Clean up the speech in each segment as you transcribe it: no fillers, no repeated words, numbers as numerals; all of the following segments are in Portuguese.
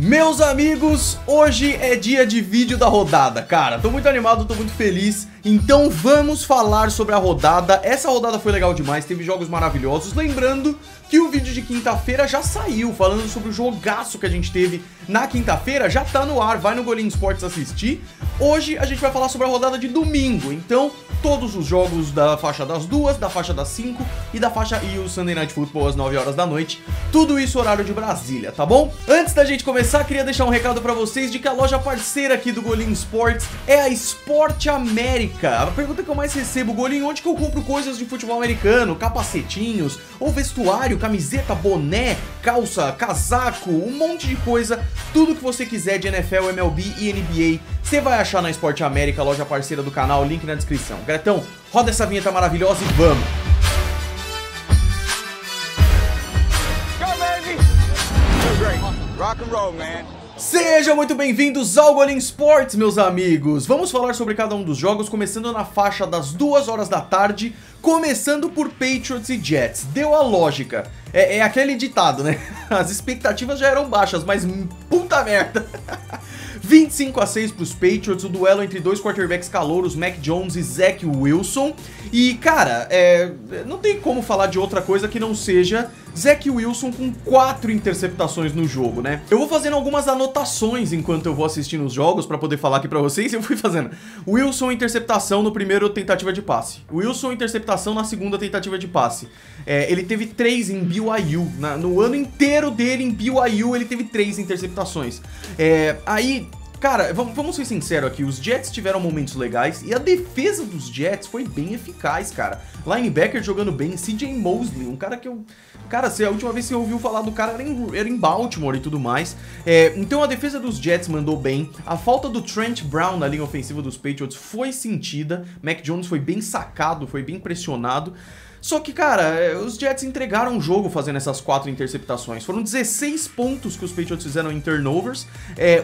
Meus amigos, hoje é dia de vídeo da rodada, cara, tô muito animado, tô muito feliz, então vamos falar sobre a rodada. Essa rodada foi legal demais, teve jogos maravilhosos, lembrando que o vídeo de quinta-feira já saiu, falando sobre o jogaço que a gente teve na quinta-feira, já tá no ar, vai no Golim Esportes assistir. Hoje a gente vai falar sobre a rodada de domingo, então todos os jogos da faixa das 2, da faixa das 5 e da faixa e o Sunday Night Football às 9 horas da noite, tudo isso horário de Brasília, tá bom? Antes da gente começar, queria deixar um recado pra vocês de que a loja parceira aqui do Golim Esportes é a Sport América. A pergunta que eu mais recebo, Golim, onde que eu compro coisas de futebol americano, capacetinhos, ou vestuário, camiseta, boné, calça, casaco, um monte de coisa, tudo que você quiser de NFL, MLB e NBA, você vai achar na Sport América, loja parceira do canal, link na descrição. Gretão, roda essa vinheta maravilhosa e vamos! Rock and roll, man. Sejam muito bem-vindos ao Golim Esportes, meus amigos. Vamos falar sobre cada um dos jogos, começando na faixa das 2 horas da tarde, começando por Patriots e Jets. Deu a lógica. É aquele ditado, né? As expectativas já eram baixas, mas puta merda. 25-6 pros Patriots, o duelo entre dois quarterbacks calouros, Mac Jones e Zach Wilson. E, cara, não tem como falar de outra coisa que não seja Zach Wilson com 4 interceptações no jogo, né? Eu vou fazendo algumas anotações enquanto eu vou assistindo os jogos pra poder falar aqui pra vocês. Eu fui fazendo Wilson interceptação no primeiro tentativa de passe, Wilson interceptação na segunda tentativa de passe. Ele teve 3 em BYU, no ano inteiro dele em BYU ele teve 3 interceptações. Aí... Cara, vamos ser sinceros aqui, os Jets tiveram momentos legais e a defesa dos Jets foi bem eficaz, cara. Linebacker jogando bem, CJ Mosley, um cara que eu... Cara, a última vez que você ouviu falar do cara era em Baltimore e tudo mais. Então a defesa dos Jets mandou bem. A falta do Trent Brown na linha ofensiva dos Patriots foi sentida. Mac Jones foi bem sacado, foi bem pressionado. Só que, cara, os Jets entregaram o jogo fazendo essas 4 interceptações. Foram 16 pontos que os Patriots fizeram em turnovers.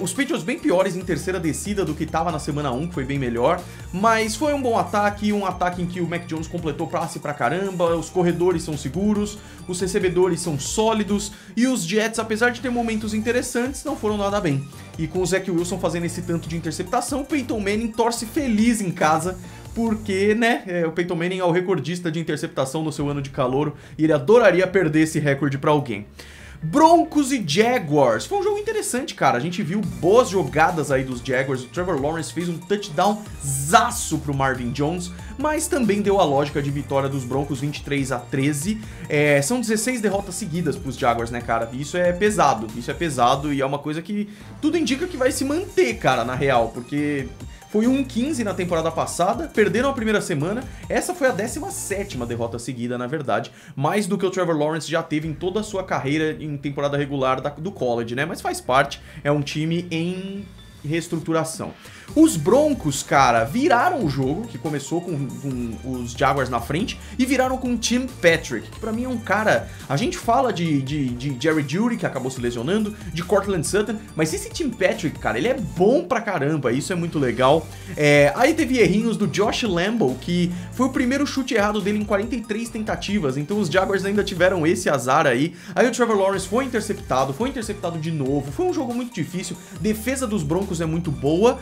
Os Patriots bem piores em terceira descida do que estava na semana 1, que foi bem melhor. Mas foi um bom ataque, um ataque em que o Mac Jones completou passe pra caramba, os corredores são seguros, os recebedores são sólidos, e os Jets, apesar de ter momentos interessantes, não foram nada bem. E com o Zach Wilson fazendo esse tanto de interceptação, o Peyton Manning torce feliz em casa, porque, né, o Peyton Manning é o recordista de interceptação no seu ano de calouro e ele adoraria perder esse recorde pra alguém. Broncos e Jaguars. Foi um jogo interessante, cara. A gente viu boas jogadas aí dos Jaguars. O Trevor Lawrence fez um touchdown-zaço pro Marvin Jones, mas também deu a lógica de vitória dos Broncos 23-13. São 16 derrotas seguidas pros Jaguars, né, cara? Isso é pesado e é uma coisa que tudo indica que vai se manter, cara, na real, porque... Foi 1-15 na temporada passada, perderam a primeira semana, essa foi a 17ª derrota seguida, na verdade, mais do que o Trevor Lawrence já teve em toda a sua carreira em temporada regular do college, né? Mas faz parte, é um time em reestruturação. Os Broncos, cara, viraram o jogo, que começou com os Jaguars na frente, e viraram com o Tim Patrick, que pra mim é um cara... A gente fala de Jerry Jeudy, que acabou se lesionando, de Cortland Sutton, mas esse Tim Patrick, cara, ele é bom pra caramba, isso é muito legal. Aí teve errinhos do Josh Lambo, que foi o primeiro chute errado dele em 43 tentativas, então os Jaguars ainda tiveram esse azar aí. Aí o Trevor Lawrence foi interceptado de novo, foi um jogo muito difícil, defesa dos Broncos é muito boa.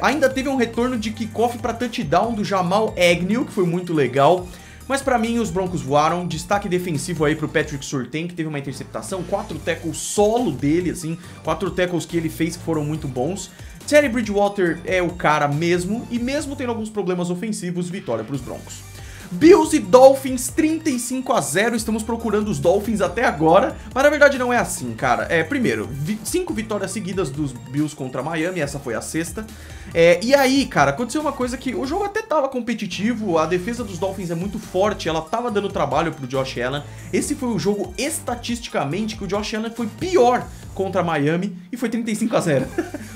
Ainda teve um retorno de kickoff para touchdown do Jamal Agnew, que foi muito legal. Mas pra mim os Broncos voaram. Destaque defensivo aí pro Patrick Surtain, que teve uma interceptação, 4 tackles solo dele, assim, 4 tackles que ele fez que foram muito bons. Teddy Bridgewater é o cara mesmo, e mesmo tendo alguns problemas ofensivos, vitória pros Broncos. Bills e Dolphins 35-0, estamos procurando os Dolphins até agora, mas na verdade não é assim, cara. Primeiro, 5 vitórias seguidas dos Bills contra Miami, essa foi a 6ª. E aí, cara, aconteceu uma coisa que o jogo até tava competitivo, a defesa dos Dolphins é muito forte, ela tava dando trabalho pro Josh Allen. Esse foi o jogo, estatisticamente, que o Josh Allen foi pior contra Miami, e foi 35-0,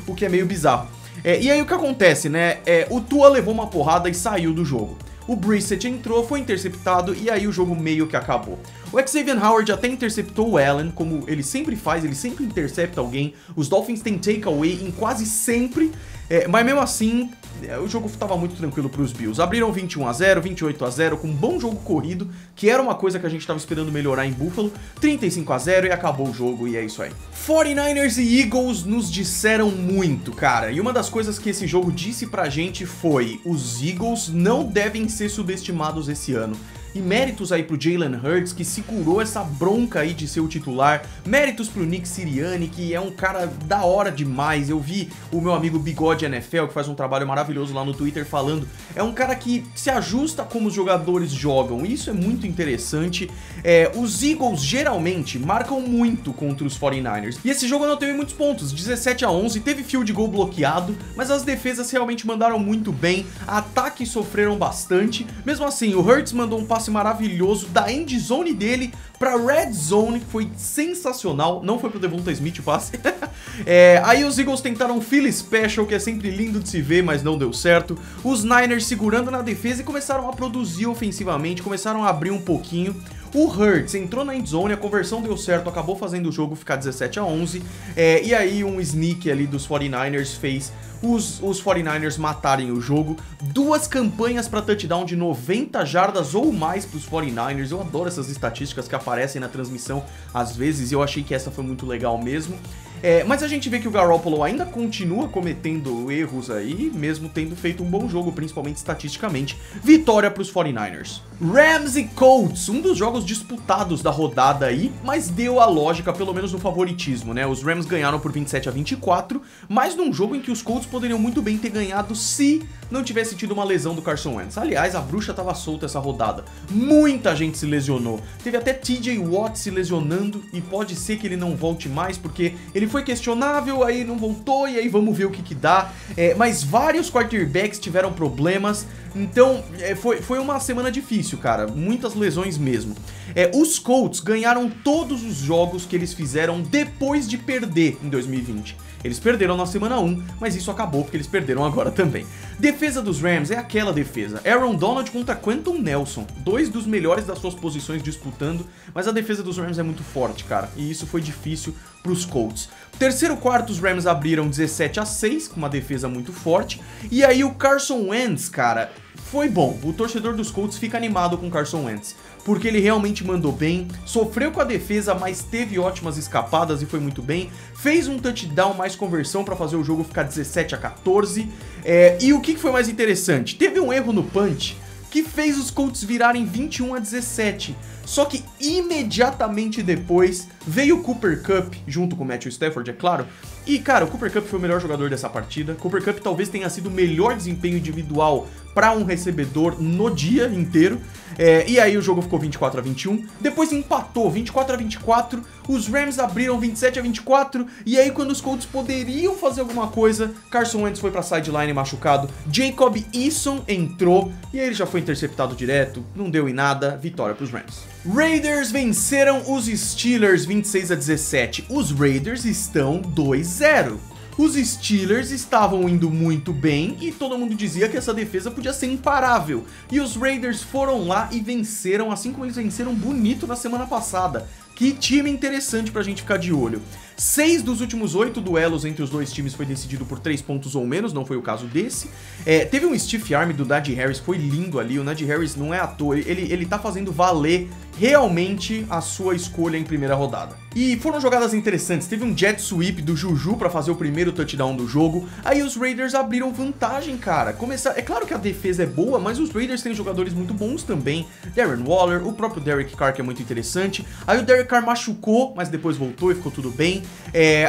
o que é meio bizarro. E aí o que acontece, né, o Tua levou uma porrada e saiu do jogo. O Brissett entrou, foi interceptado e aí o jogo meio que acabou. O Xavier Howard até interceptou o Allen, como ele sempre faz, ele sempre intercepta alguém. Os Dolphins têm takeaway em quase sempre. Mas mesmo assim, o jogo estava muito tranquilo para os Bills. Abriram 21-0, 28-0, com um bom jogo corrido, que era uma coisa que a gente estava esperando melhorar em Buffalo. 35-0 e acabou o jogo, e é isso aí. 49ers e Eagles nos disseram muito, cara. E uma das coisas que esse jogo disse pra gente foi: os Eagles não devem ser subestimados esse ano. E méritos aí pro Jalen Hurts, que segurou essa bronca aí de ser o titular. Méritos pro Nick Sirianni, que é um cara da hora demais. Eu vi o meu amigo Bigode NFL, que faz um trabalho maravilhoso lá no Twitter, falando. É um cara que se ajusta como os jogadores jogam, e isso é muito interessante. Os Eagles geralmente marcam muito contra os 49ers. E esse jogo não teve muitos pontos, 17-11, teve field goal bloqueado, mas as defesas realmente mandaram muito bem. Ataques sofreram bastante. Mesmo assim, o Hurts mandou um passe maravilhoso da end zone dele pra red zone, que foi sensacional. Não foi pro Devonta Smith o passe. Aí os Eagles tentaram um Philly Special, que é sempre lindo de se ver, mas não deu certo. Os Niners segurando na defesa e começaram a produzir ofensivamente, começaram a abrir um pouquinho. O Hurts entrou na endzone, a conversão deu certo, acabou fazendo o jogo ficar 17-11. E aí um sneak ali dos 49ers fez os 49ers matarem o jogo. 2 campanhas para touchdown de 90 jardas ou mais para os 49ers. Eu adoro essas estatísticas que aparecem na transmissão às vezes, e eu achei que essa foi muito legal mesmo. Mas a gente vê que o Garoppolo ainda continua cometendo erros aí, mesmo tendo feito um bom jogo, principalmente estatisticamente. Vitória para os 49ers. Rams e Colts, um dos jogos disputados da rodada aí, mas deu a lógica, pelo menos no favoritismo, né? Os Rams ganharam por 27-24, mas num jogo em que os Colts poderiam muito bem ter ganhado se não tivesse tido uma lesão do Carson Wentz. Aliás, a bruxa tava solta essa rodada. Muita gente se lesionou. Teve até TJ Watt se lesionando, e pode ser que ele não volte mais, porque ele foi questionável, aí não voltou, e aí vamos ver o que dá. Mas vários quarterbacks tiveram problemas, então foi uma semana difícil, cara. Muitas lesões mesmo. Os Colts ganharam todos os jogos que eles fizeram depois de perder em 2020. Eles perderam na semana 1, mas isso acabou porque eles perderam agora também. Defesa dos Rams é aquela defesa. Aaron Donald contra Quentin Nelson. 2 dos melhores das suas posições disputando, mas a defesa dos Rams é muito forte, cara. E isso foi difícil pros Colts. Terceiro quarto, os Rams abriram 17-6, com uma defesa muito forte. E aí o Carson Wentz, cara, foi bom. O torcedor dos Colts fica animado com o Carson Wentz, porque ele realmente mandou bem, sofreu com a defesa, mas teve ótimas escapadas e foi muito bem. Fez um touchdown mais conversão para fazer o jogo ficar 17-14. E o que foi mais interessante? Teve um erro no punch que fez os Colts virarem 21-17. Só que imediatamente depois veio o Cooper Kupp, junto com o Matthew Stafford, é claro. E, cara, o Cooper Kupp foi o melhor jogador dessa partida. Cooper Kupp talvez tenha sido o melhor desempenho individual para um recebedor no dia inteiro. E aí o jogo ficou 24-21. Depois empatou 24-24. Os Rams abriram 27-24. E aí, quando os Colts poderiam fazer alguma coisa, Carson Wentz foi pra sideline machucado. Jacob Eason entrou. E aí ele já foi interceptado direto. Não deu em nada. Vitória pros Rams. Raiders venceram os Steelers 26-17. Os Raiders estão 2-0. Os Steelers estavam indo muito bem e todo mundo dizia que essa defesa podia ser imparável. E os Raiders foram lá e venceram, assim como eles venceram bonito na semana passada. Que time interessante pra gente ficar de olho. 6 dos últimos 8 duelos entre os dois times foi decidido por 3 pontos ou menos, não foi o caso desse. Teve um stiff arm do Najee Harris, foi lindo ali. O Najee Harris não é à toa, ele tá fazendo valer realmente a sua escolha em primeira rodada. E foram jogadas interessantes, teve um jet sweep do Juju pra fazer o primeiro touchdown do jogo. Aí os Raiders abriram vantagem, cara. É claro que a defesa é boa, mas os Raiders têm jogadores muito bons também. Darren Waller, o próprio Derek Carr, que é muito interessante. Aí o Derek Carr machucou, mas depois voltou e ficou tudo bem.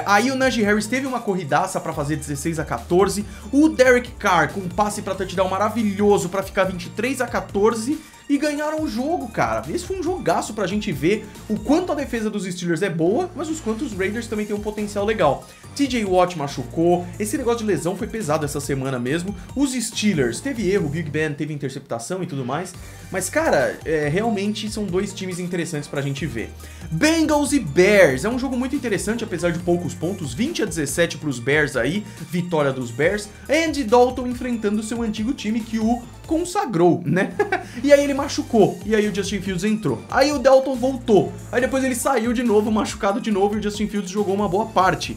Aí o Najee Harris teve uma corridaça pra fazer 16-14. O Derek Carr com um passe pra touchdown maravilhoso pra ficar 23-14. E ganharam o jogo, cara. Esse foi um jogaço pra gente ver o quanto a defesa dos Steelers é boa, mas os quanto os Raiders também têm um potencial legal. TJ Watt machucou, esse negócio de lesão foi pesado essa semana mesmo. Os Steelers, teve erro, o Big Ben teve interceptação e tudo mais. Mas, cara, realmente são dois times interessantes pra gente ver. Bengals e Bears, é um jogo muito interessante, apesar de poucos pontos, 20-17 pros Bears aí, vitória dos Bears. Andy Dalton enfrentando seu antigo time, que o consagrou, né? E aí ele machucou, e aí o Justin Fields entrou. Aí o Dalton voltou, aí depois ele saiu de novo, machucado de novo, e o Justin Fields jogou uma boa parte.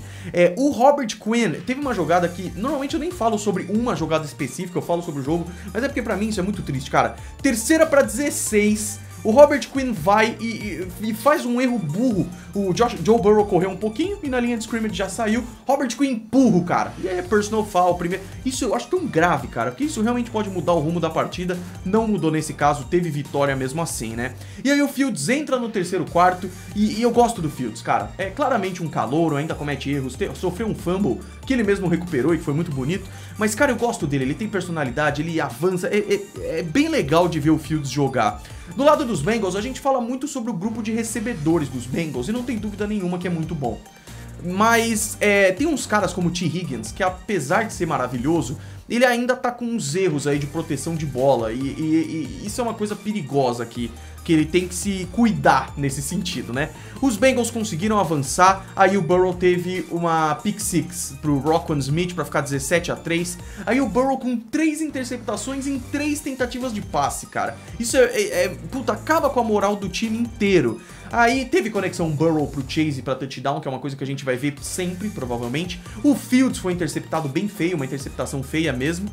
O Robert Quinn teve uma jogada que, normalmente eu nem falo sobre uma jogada específica, eu falo sobre o jogo, mas é porque pra mim isso é muito triste, cara. 3ª pra 16... O Robert Quinn vai e faz um erro burro. O Joe Burrow correu um pouquinho e na linha de scrimmage já saiu. Robert Quinn burro, cara. E aí é personal foul, primeiro. Isso eu acho tão grave, cara, porque isso realmente pode mudar o rumo da partida. Não mudou nesse caso, teve vitória mesmo assim, né? E aí o Fields entra no 3º quarto e eu gosto do Fields, cara. É claramente um calouro, ainda comete erros, sofreu um fumble que ele mesmo recuperou e que foi muito bonito. Mas, cara, eu gosto dele, ele tem personalidade, ele avança. É bem legal de ver o Fields jogar. Do lado dos Bengals, a gente fala muito sobre o grupo de recebedores dos Bengals e não tem dúvida nenhuma que é muito bom. Mas tem uns caras como o T. Higgins, que apesar de ser maravilhoso, ele ainda tá com uns erros aí de proteção de bola e isso é uma coisa perigosa aqui, que ele tem que se cuidar nesse sentido, né? Os Bengals conseguiram avançar, aí o Burrow teve uma pick six pro Roquan Smith pra ficar 17-3, aí o Burrow com 3 interceptações em 3 tentativas de passe, cara. Isso puta, acaba com a moral do time inteiro. Aí teve conexão Burrow pro Chase pra touchdown, que é uma coisa que a gente vai ver sempre, provavelmente. O Fields foi interceptado bem feio, uma interceptação feia mesmo.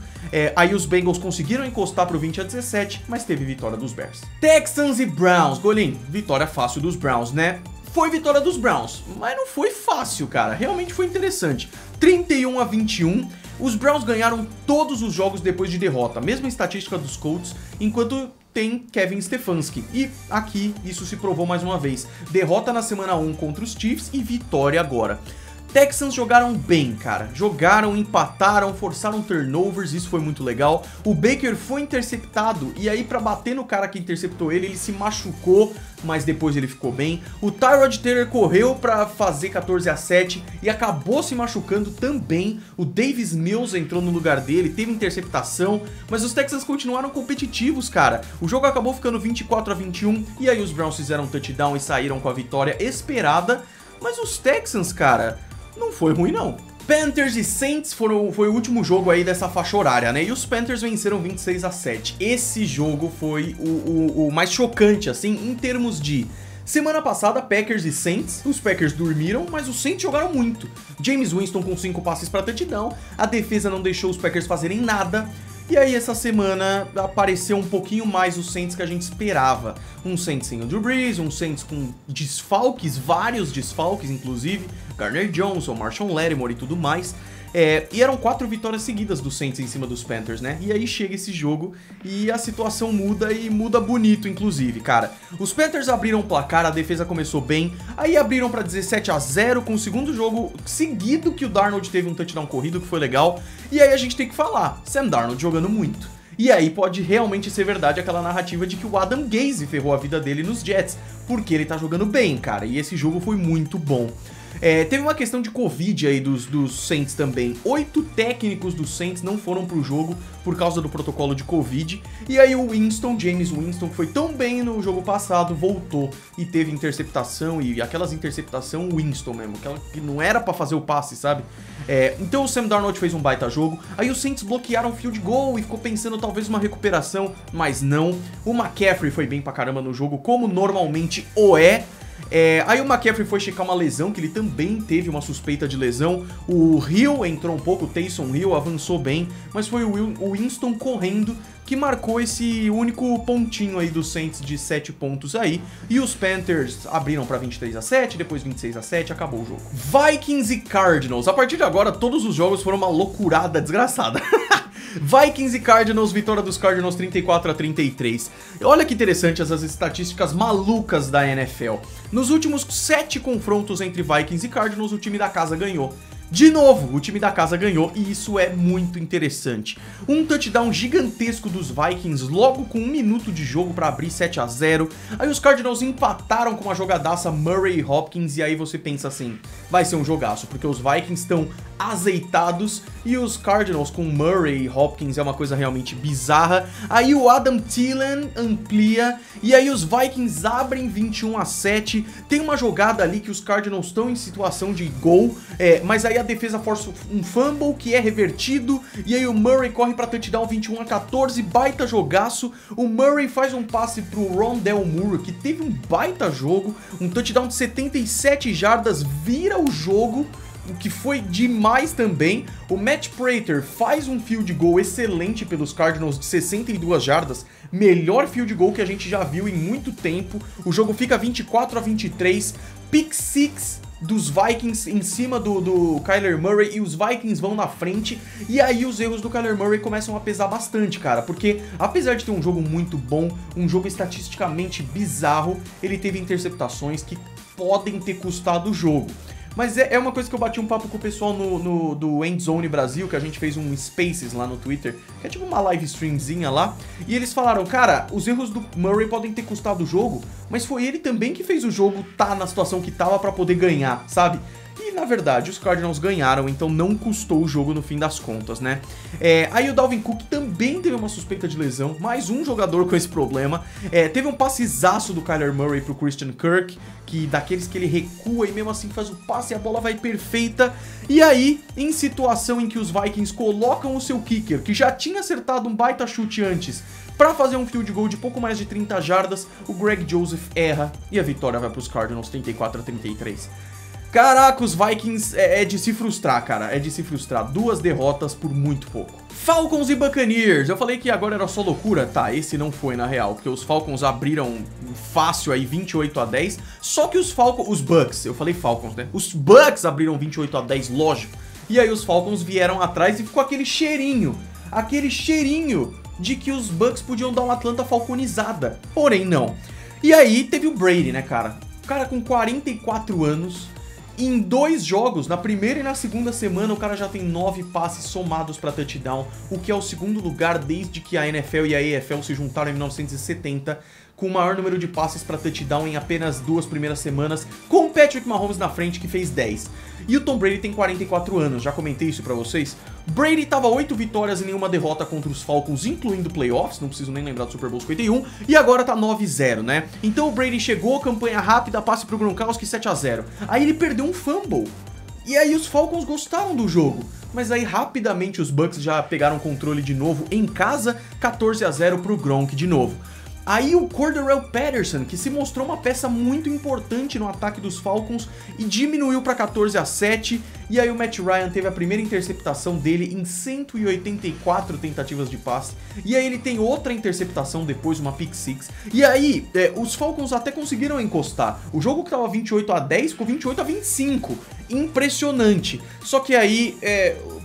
Aí os Bengals conseguiram encostar pro 20-17, mas teve vitória dos Bears. Texans e Browns. Golin, vitória fácil dos Browns, né? Foi vitória dos Browns, mas não foi fácil, cara. Realmente foi interessante. 31-21. Os Browns ganharam todos os jogos depois de derrota. Mesma estatística dos Colts, enquanto tem Kevin Stefanski. E aqui isso se provou mais uma vez. Derrota na semana 1 contra os Chiefs e vitória agora. Texans jogaram bem, cara. Jogaram, empataram, forçaram turnovers, isso foi muito legal. O Baker foi interceptado e aí pra bater no cara que interceptou ele se machucou, mas depois ele ficou bem. O Tyrod Taylor correu pra fazer 14-7 e acabou se machucando também. O Davis Mills entrou no lugar dele, teve interceptação, mas os Texans continuaram competitivos, cara. O jogo acabou ficando 24-21 e aí os Browns fizeram um touchdown e saíram com a vitória esperada. Mas os Texans, cara, não foi ruim não. Panthers e Saints foi o último jogo aí dessa faixa horária, né? E os Panthers venceram 26-7. Esse jogo foi o mais chocante, assim, em termos de... Semana passada, Packers e Saints, os Packers dormiram, mas os Saints jogaram muito. James Winston com 5 passes para touchdown, a defesa não deixou os Packers fazerem nada. E aí essa semana apareceu um pouquinho mais os Saints que a gente esperava. Um Saints sem o Drew Brees, um Saints com desfalques, vários desfalques inclusive, Gardner Johnson, Marshawn Lattimore e tudo mais. E eram 4 vitórias seguidas do Saints em cima dos Panthers, né? E aí chega esse jogo e a situação muda e muda bonito, inclusive, cara. Os Panthers abriram o placar, a defesa começou bem, aí abriram pra 17-0 com o segundo jogo seguido que o Darnold teve um touchdown corrido, que foi legal. E aí a gente tem que falar, Sam Darnold jogando muito. E aí pode realmente ser verdade aquela narrativa de que o Adam Gase ferrou a vida dele nos Jets, porque ele tá jogando bem, cara, e esse jogo foi muito bom. Teve uma questão de Covid aí dos Saints também. 8 técnicos dos Saints não foram pro jogo por causa do protocolo de Covid. E aí o James Winston, que foi tão bem no jogo passado, voltou e teve interceptação. E aquelas interceptação Winston mesmo, aquela que não era pra fazer o passe, sabe? Então o Sam Darnold fez um baita jogo. Aí os Saints bloquearam o field goal e ficou pensando talvez uma recuperação, mas não. O McCaffrey foi bem pra caramba no jogo, como normalmente o é. Aí o McCaffrey foi checar uma lesão, que ele também teve uma suspeita de lesão. O Hill entrou um pouco, o Taysom Hill avançou bem, mas foi o Winston correndo que marcou esse único pontinho aí do Saints de 7 pontos aí. E os Panthers abriram pra 23-7, depois 26-7, acabou o jogo. Vikings e Cardinals. A partir de agora, todos os jogos foram uma loucurada desgraçada. Vikings e Cardinals, vitória dos Cardinals 34-33. Olha que interessante essas estatísticas malucas da NFL. Nos últimos 7 confrontos entre Vikings e Cardinals, o time da casa ganhou. De novo, o time da casa ganhou e isso é muito interessante. Um touchdown gigantesco dos Vikings logo com 1 minuto de jogo para abrir 7-0. Aí os Cardinals empataram com uma jogadaça Murray e Hopkins e aí você pensa assim, vai ser um jogaço, porque os Vikings estão azeitados, e os Cardinals com Murray e Hopkins é uma coisa realmente bizarra. Aí o Adam Thielen amplia, e aí os Vikings abrem 21-7, tem uma jogada ali que os Cardinals estão em situação de gol, mas aí a defesa força um fumble que é revertido, e aí o Murray corre para touchdown 21-14, baita jogaço. O Murray faz um passe pro Rondale Moore, que teve um baita jogo, um touchdown de 77 jardas, vira o jogo, o que foi demais também. O Matt Prater faz um field goal excelente pelos Cardinals de 62 jardas, melhor field goal que a gente já viu em muito tempo. O jogo fica 24-23, pick six dos Vikings em cima do Kyler Murray, e os Vikings vão na frente, e aí os erros do Kyler Murray começam a pesar bastante, cara, porque apesar de ter um jogo muito bom, um jogo estatisticamente bizarro, ele teve interceptações que podem ter custado o jogo. Mas é uma coisa que eu bati um papo com o pessoal do Endzone Brasil, que a gente fez um Spaces lá no Twitter, que é tipo uma live streamzinha lá, e eles falaram, cara, os erros do Murray podem ter custado o jogo, mas foi ele também que fez o jogo tá na situação que tava pra poder ganhar, sabe? E na verdade os Cardinals ganharam, então não custou o jogo no fim das contas, né? Aí o Dalvin Cook também teve uma suspeita de lesão, mais um jogador com esse problema. Teve um passezaço do Kyler Murray pro Christian Kirk, que daqueles que ele recua e mesmo assim faz o passe e a bola vai perfeita. E aí, em situação em que os Vikings colocam o seu kicker, que já tinha acertado um baita chute antes, pra fazer um field goal de pouco mais de 30 jardas, o Greg Joseph erra e a vitória vai pros Cardinals 34-33. Caraca, os Vikings é de se frustrar, cara, é de se frustrar. 2 derrotas por muito pouco. Falcons e Buccaneers, eu falei que agora era só loucura, tá, esse não foi na real, porque os Falcons abriram fácil aí 28-10, só que os Bucks, eu falei Falcons, né, os Bucks abriram 28-10, lógico, e aí os Falcons vieram atrás e ficou aquele cheirinho de que os Bucks podiam dar uma Atlanta falconizada, porém não. E aí teve o Brady, né, cara, o cara com 44 anos... Em 2 jogos, na primeira e na segunda semana, o cara já tem 9 passes somados para touchdown, o que é o segundo lugar desde que a NFL e a AFL se juntaram em 1970, com o maior número de passes para touchdown em apenas 2 primeiras semanas, com o Patrick Mahomes na frente, que fez 10. E o Tom Brady tem 44 anos, já comentei isso pra vocês. Brady tava 8 vitórias e nenhuma derrota contra os Falcons, incluindo playoffs, não preciso nem lembrar do Super Bowl 51, e agora tá 9-0, né? Então o Brady chegou, campanha rápida, passe pro Gronkowski 7-0. Aí ele perdeu um fumble. E aí os Falcons gostaram do jogo, mas aí rapidamente os Bucks já pegaram controle de novo em casa, 14-0 pro Gronk de novo. Aí o Cordarrelle Patterson, que se mostrou uma peça muito importante no ataque dos Falcons, e diminuiu para 14-7, e aí o Matt Ryan teve a primeira interceptação dele em 184 tentativas de passe, e aí ele tem outra interceptação depois, uma pick six, e aí os Falcons até conseguiram encostar. O jogo que tava 28-10 ficou 28-25, impressionante. Só que aí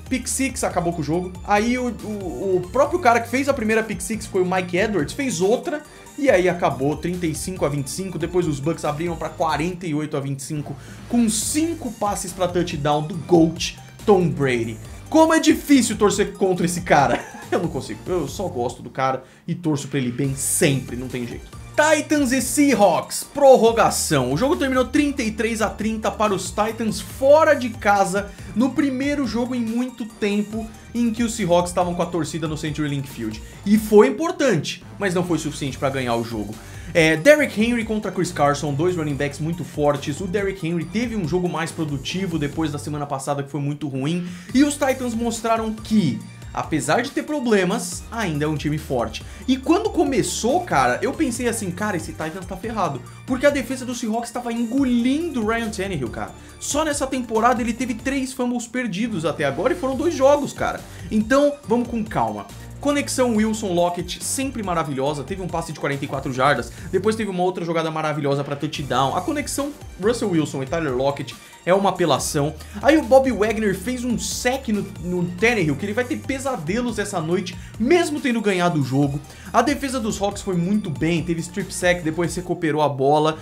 pick six acabou com o jogo. Aí o próprio cara que fez a primeira pick six foi o Mike Edwards, fez outra, e aí acabou 35-25. Depois os Bucks abriram para 48-25 com 5 passes para touchdown do GOAT Tom Brady. Como é difícil torcer contra esse cara. Eu não consigo, eu só gosto do cara e torço pra ele bem sempre, não tem jeito. Titans e Seahawks, prorrogação. O jogo terminou 33-30 para os Titans fora de casa, no primeiro jogo em muito tempo em que os Seahawks estavam com a torcida no CenturyLink Field. E foi importante, mas não foi suficiente para ganhar o jogo. Derrick Henry contra Chris Carson, 2 running backs muito fortes. O Derrick Henry teve um jogo mais produtivo depois da semana passada, que foi muito ruim. E os Titans mostraram que, apesar de ter problemas, ainda é um time forte. E quando começou, cara, eu pensei assim, cara, esse Titans tá ferrado, porque a defesa do Seahawks estava engolindo o Ryan Tannehill, cara. Só nessa temporada ele teve 3 fumbles perdidos até agora e foram 2 jogos, cara. Então, vamos com calma. Conexão Wilson-Lockett, sempre maravilhosa, teve um passe de 44 jardas, depois teve uma outra jogada maravilhosa para touchdown. A conexão Russell Wilson e Tyler Lockett é uma apelação. Aí o Bobby Wagner fez um sack no Tannehill, que ele vai ter pesadelos essa noite, mesmo tendo ganhado o jogo. A defesa dos Hawks foi muito bem, teve strip sack, depois recuperou a bola.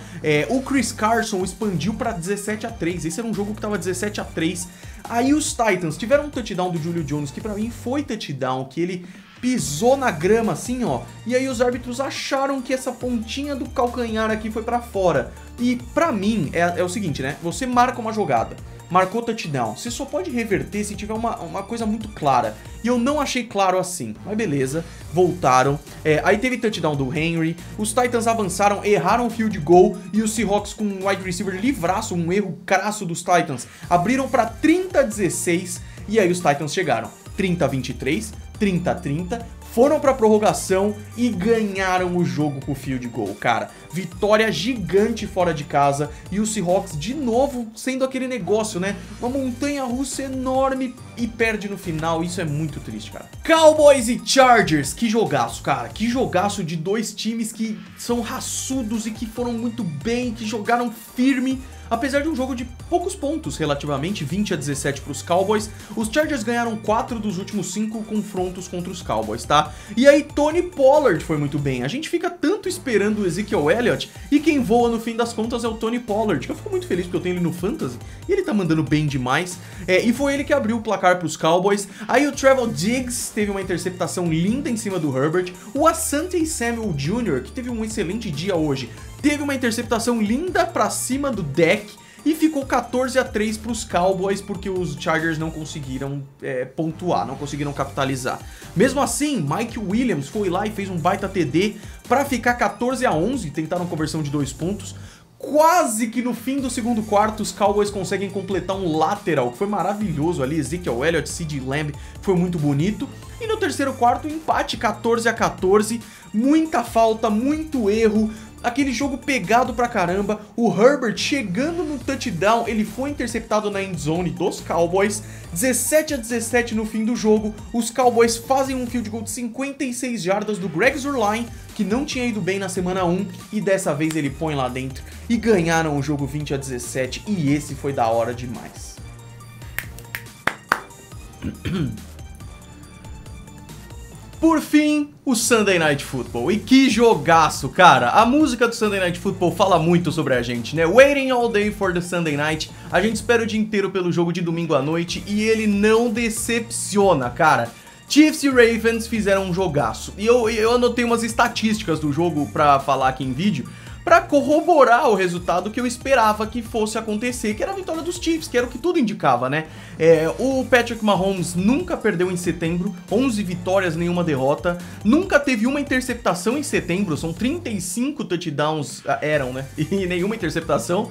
O Chris Carson expandiu para 17-3, esse era um jogo que tava 17-3. Aí os Titans tiveram um touchdown do Julio Jones, que pra mim foi touchdown, que ele pisou na grama assim, ó, e aí os árbitros acharam que essa pontinha do calcanhar aqui foi pra fora. E pra mim é o seguinte, né, você marca uma jogada, marcou touchdown. Você só pode reverter se tiver uma coisa muito clara. E eu não achei claro assim. Mas beleza, voltaram. Aí teve touchdown do Henry. Os Titans avançaram, erraram o field goal. E os Seahawks com um wide receiver livraço, um erro crasso dos Titans, abriram para 30-16. E aí os Titans chegaram. 30-23, 30-30. Foram pra prorrogação e ganharam o jogo com o field goal, cara. Vitória gigante fora de casa e o Seahawks de novo sendo aquele negócio, né? Uma montanha-russa enorme e perde no final. Isso é muito triste, cara. Cowboys e Chargers, que jogaço, cara. Que jogaço de dois times que são raçudos e que foram muito bem, que jogaram firme. Apesar de um jogo de poucos pontos, relativamente, 20-17 para os Cowboys, os Chargers ganharam 4 dos últimos 5 confrontos contra os Cowboys, tá? E aí Tony Pollard foi muito bem. A gente fica tanto esperando o Ezekiel Elliott e quem voa no fim das contas é o Tony Pollard, que eu fico muito feliz porque eu tenho ele no Fantasy e ele tá mandando bem demais. E foi ele que abriu o placar para os Cowboys. Aí o Trevor Diggs teve uma interceptação linda em cima do Herbert. O Asante Samuel Jr., que teve um excelente dia hoje, teve uma interceptação linda pra cima do deck e ficou 14-3 para os Cowboys porque os Chargers não conseguiram pontuar, não conseguiram capitalizar. Mesmo assim, Mike Williams foi lá e fez um baita TD para ficar 14-11, tentaram conversão de 2 pontos. Quase que no fim do segundo quarto os Cowboys conseguem completar um lateral, que foi maravilhoso ali, Ezekiel Elliott, CeeDee Lamb, foi muito bonito. E no terceiro quarto, empate 14-14, muita falta, muito erro. Aquele jogo pegado pra caramba, o Herbert chegando no touchdown, ele foi interceptado na endzone dos Cowboys, 17-17 no fim do jogo, os Cowboys fazem um field goal de 56 jardas do Greg Zuerlein, que não tinha ido bem na semana 1, e dessa vez ele põe lá dentro, e ganharam o jogo 20-17, e esse foi da hora demais. Por fim, o Sunday Night Football. E que jogaço, cara! A música do Sunday Night Football fala muito sobre a gente, né? Waiting all day for the Sunday Night. A gente espera o dia inteiro pelo jogo de domingo à noite e ele não decepciona, cara. Chiefs e Ravens fizeram um jogaço. E eu anotei umas estatísticas do jogo pra falar aqui em vídeo, pra corroborar o resultado que eu esperava que fosse acontecer, que era a vitória dos Chiefs, que era o que tudo indicava, né? O Patrick Mahomes nunca perdeu em setembro, 11 vitórias, nenhuma derrota, nunca teve uma interceptação em setembro, são 35 touchdowns, né? E nenhuma interceptação.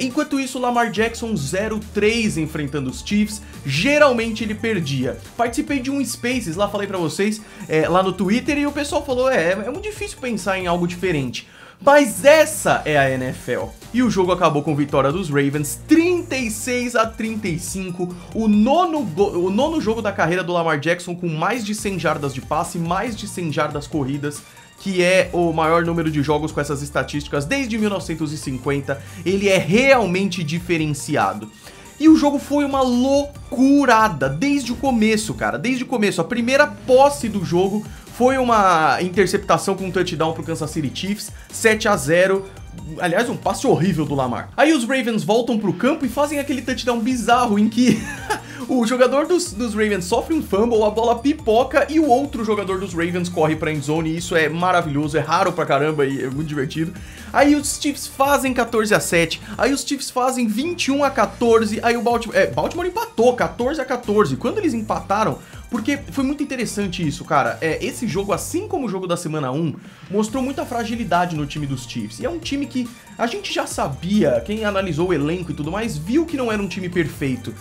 Enquanto isso, o Lamar Jackson 0-3 enfrentando os Chiefs, geralmente ele perdia. Participei de um Spaces, lá falei pra vocês, lá no Twitter, e o pessoal falou, é muito difícil pensar em algo diferente. Mas essa é a NFL. E o jogo acabou com vitória dos Ravens, 36-35, o nono jogo da carreira do Lamar Jackson com mais de 100 jardas de passe, mais de 100 jardas corridas, que é o maior número de jogos com essas estatísticas desde 1950. Ele é realmente diferenciado. E o jogo foi uma loucurada, desde o começo, cara, desde o começo. A primeira posse do jogo foi uma interceptação com um touchdown pro Kansas City Chiefs, 7-0, aliás, um passe horrível do Lamar. Aí os Ravens voltam pro campo e fazem aquele touchdown bizarro em que o jogador dos Ravens sofre um fumble, a bola pipoca e o outro jogador dos Ravens corre pra endzone, e isso é maravilhoso, é raro pra caramba e é muito divertido. Aí os Chiefs fazem 14-7, aí os Chiefs fazem 21-14, aí o Baltimore empatou 14-14. Quando eles empataram, porque foi muito interessante isso, cara, esse jogo, assim como o jogo da semana 1, mostrou muita fragilidade no time dos Chiefs, e é um time que a gente já sabia, quem analisou o elenco e tudo mais, viu que não era um time perfeito.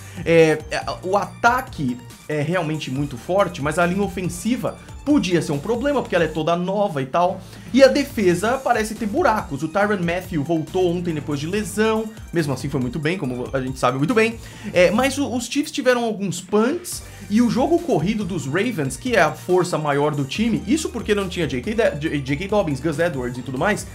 O ataque é realmente muito forte, mas a linha ofensiva podia ser um problema, porque ela é toda nova e tal. E a defesa parece ter buracos. O Tyrann Mathieu voltou ontem depois de lesão, mesmo assim foi muito bem, como a gente sabe muito bem. Mas os Chiefs tiveram alguns punts, e o jogo corrido dos Ravens, que é a força maior do time, isso porque não tinha J.K. Dobbins, Gus Edwards e tudo mais,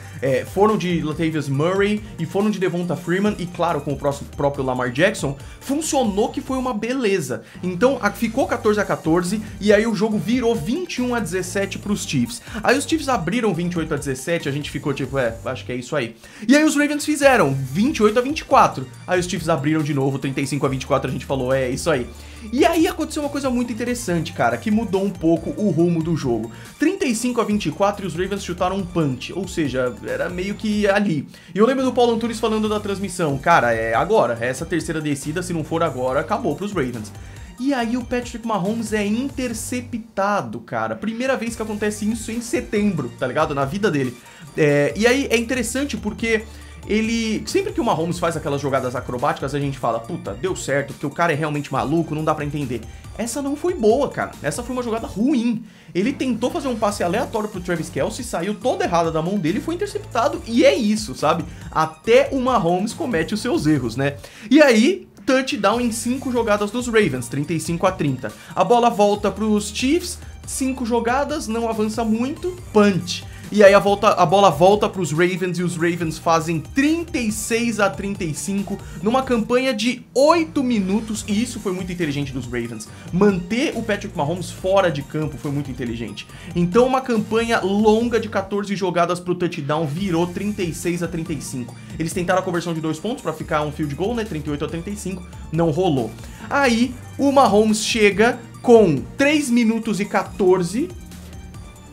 foram de Latavius Murray e foram de Devonta Freeman, e claro, com o próprio Lamar Jackson, funcionou que foi uma beleza. Então ficou 14-14, e aí o jogo virou 21 21-17 pros Chiefs. Aí os Chiefs abriram 28-17, a gente ficou tipo, acho que é isso aí. E aí os Ravens fizeram 28-24. Aí os Chiefs abriram de novo 35-24, a gente falou, é isso aí. E aí aconteceu uma coisa muito interessante, cara, que mudou um pouco o rumo do jogo. 35-24 e os Ravens chutaram um punch, ou seja, era meio que ali. E eu lembro do Paulo Antunes falando da transmissão, cara, é agora, essa terceira descida, se não for agora, acabou pros Ravens. E aí o Patrick Mahomes é interceptado, cara. Primeira vez que acontece isso em setembro, tá ligado? Na vida dele. E aí é interessante porque ele... Sempre que o Mahomes faz aquelas jogadas acrobáticas, a gente fala, puta, deu certo, porque o cara é realmente maluco, não dá pra entender. Essa não foi boa, cara. Essa foi uma jogada ruim. Ele tentou fazer um passe aleatório pro Travis Kelce, saiu toda errada da mão dele e foi interceptado. E é isso, sabe? Até o Mahomes comete os seus erros, né? E aí... touchdown em 5 jogadas dos Ravens, 35-30. A bola volta pros Chiefs, 5 jogadas, não avança muito, punch. E aí a bola volta pros Ravens e os Ravens fazem 36-35 numa campanha de 8 minutos. E isso foi muito inteligente dos Ravens. Manter o Patrick Mahomes fora de campo foi muito inteligente. Então uma campanha longa de 14 jogadas pro touchdown virou 36-35. Eles tentaram a conversão de 2 pontos pra ficar um field goal, né, 38-35, não rolou. Aí o Mahomes chega com 3 minutos e 14...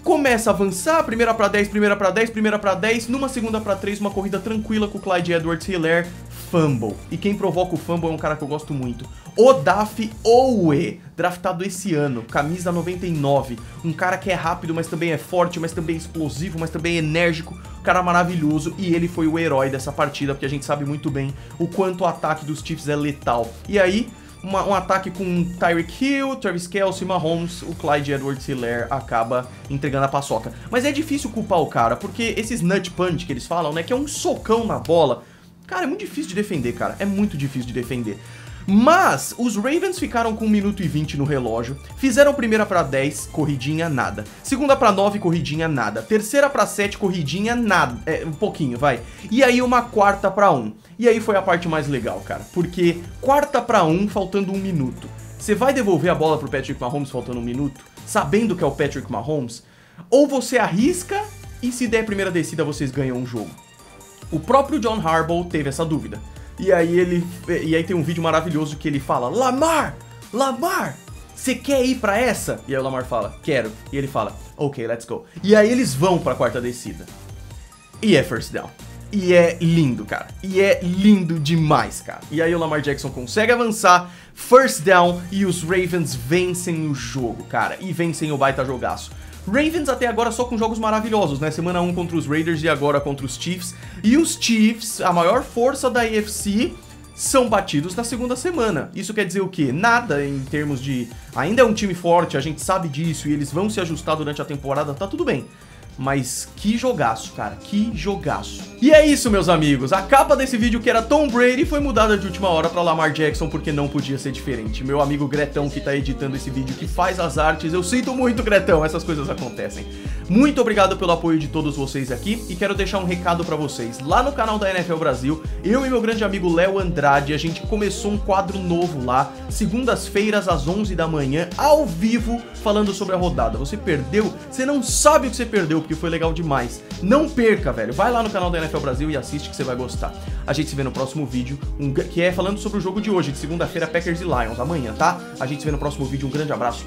começa a avançar, primeira pra 10, primeira pra 10, primeira pra 10, numa segunda pra 3, uma corrida tranquila com o Clyde Edwards-Helaire, fumble. E quem provoca o fumble é um cara que eu gosto muito. Odafe Oweh, draftado esse ano, camisa 99. Um cara que é rápido, mas também é forte, mas também é explosivo, mas também é enérgico. Um cara maravilhoso e ele foi o herói dessa partida, porque a gente sabe muito bem o quanto o ataque dos Chiefs é letal. E aí... Um ataque com Tyreek Hill, Travis Kelce, Mahomes, o Clyde Edwards-Helaire acaba entregando a paçoca. Mas é difícil culpar o cara, porque esses nut punch que eles falam, né, que é um socão na bola, cara, é muito difícil de defender, cara, é muito difícil de defender. Mas os Ravens ficaram com 1 minuto e 20 no relógio, fizeram primeira pra 10, corridinha, nada. Segunda pra 9, corridinha, nada. Terceira pra 7, corridinha, nada. Um pouquinho, vai. E aí uma quarta pra 1. E aí foi a parte mais legal, cara, porque quarta pra 1, faltando 1 minuto. Você vai devolver a bola pro Patrick Mahomes faltando 1 minuto, sabendo que é o Patrick Mahomes? Ou você arrisca e se der a primeira descida vocês ganham o jogo? O próprio John Harbaugh teve essa dúvida. E aí tem um vídeo maravilhoso que ele fala, Lamar, você quer ir pra essa? E aí o Lamar fala, quero. E ele fala, ok, let's go. E aí eles vão pra quarta descida. E é first down. E é lindo, cara. E é lindo demais, cara. E aí o Lamar Jackson consegue avançar, first down, e os Ravens vencem o jogo, cara. E vencem o baita jogaço. Ravens até agora só com jogos maravilhosos, né? Semana 1 contra os Raiders e agora contra os Chiefs. E os Chiefs, a maior força da AFC, são batidos na segunda semana. Isso quer dizer o quê? Nada em termos de... Ainda é um time forte, a gente sabe disso, e eles vão se ajustar durante a temporada, tá tudo bem. Mas que jogaço, cara, que jogaço. E é isso, meus amigos, a capa desse vídeo que era Tom Brady foi mudada de última hora pra Lamar Jackson porque não podia ser diferente. Meu amigo Gretão que tá editando esse vídeo, que faz as artes, eu sinto muito, Gretão, essas coisas acontecem. Muito obrigado pelo apoio de todos vocês aqui e quero deixar um recado pra vocês. Lá no canal da NFL Brasil, eu e meu grande amigo Léo Andrade, a gente começou um quadro novo lá, segundas-feiras às 11 da manhã, ao vivo, falando sobre a rodada. Você perdeu? Você não sabe o que você perdeu, porque foi legal demais. Não perca, velho. Vai lá no canal da NFL Brasil e assiste que você vai gostar. A gente se vê no próximo vídeo, que é falando sobre o jogo de hoje, de segunda-feira, Packers e Lions, amanhã, tá? A gente se vê no próximo vídeo. Um grande abraço.